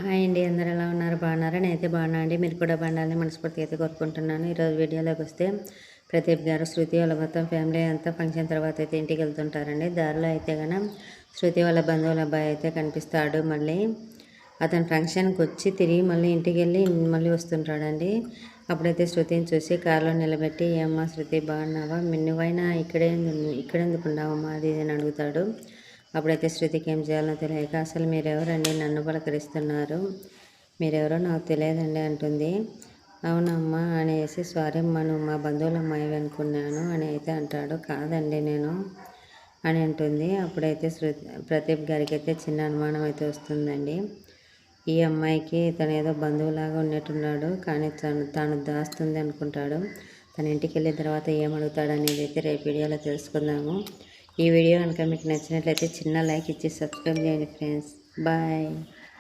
Hi అండి, అందరూ ఎలా ఉన్నారు? బాగున్నారా? నేనైతే బాగున్నా అండి. మీరు కూడా బాగుండాలని మనస్ఫూర్తిగా అయితే కోరుకుంటున్నాను. ఈరోజు వీడియోలోకి వస్తే ప్రదీప్ గారు, శృతి వాళ్ళ మొత్తం ఫ్యామిలీ అంతా ఫంక్షన్ తర్వాత అయితే ఇంటికి వెళ్తుంటారండి. దారిలో అయితే కనుక శృతి వాళ్ళ బంధువుల అబ్బాయి అయితే కనిపిస్తాడు. మళ్ళీ అతను ఫంక్షన్కి వచ్చి తిరిగి మళ్ళీ ఇంటికి వెళ్ళి మళ్ళీ వస్తుంటాడండి. అప్పుడైతే శృతిని చూసి కారులో నిలబెట్టి, ఏమ్మా శృతి బాగున్నావా? నువ్వైనా ఇక్కడెందుకు ఉన్నావమ్మా అది ఇది అని అడుగుతాడు. అప్పుడైతే శృతికి ఏం చేయాలో తెలియక, అసలు మీరెవరండి నన్ను పలకరిస్తున్నారు? మీరెవరో నాకు తెలియదండి అంటుంది. అవునమ్మా అనేసి, సారీ అమ్మా, నువ్వు మా బంధువుల అమ్మాయి అనుకున్నాను అని అయితే అంటాడు. కాదండి నేను అని అంటుంది. అప్పుడైతే ప్రదీప్ గారికి అయితే చిన్న అనుమానం అయితే వస్తుందండి. ఈ అమ్మాయికి తను ఏదో బంధువులాగా ఉన్నట్టున్నాడు, కానీ తాను దాస్తుంది అనుకుంటాడు. తన ఇంటికి వెళ్ళిన తర్వాత ఏమడుగుతాడు అనేది అయితే రేపు వీడియోలో తెలుసుకుందాము. ఈ వీడియో కనుక మీకు నచ్చినట్లయితే చిన్న లైక్ ఇచ్చి సబ్స్క్రైబ్ చేయండి ఫ్రెండ్స్. బాయ్.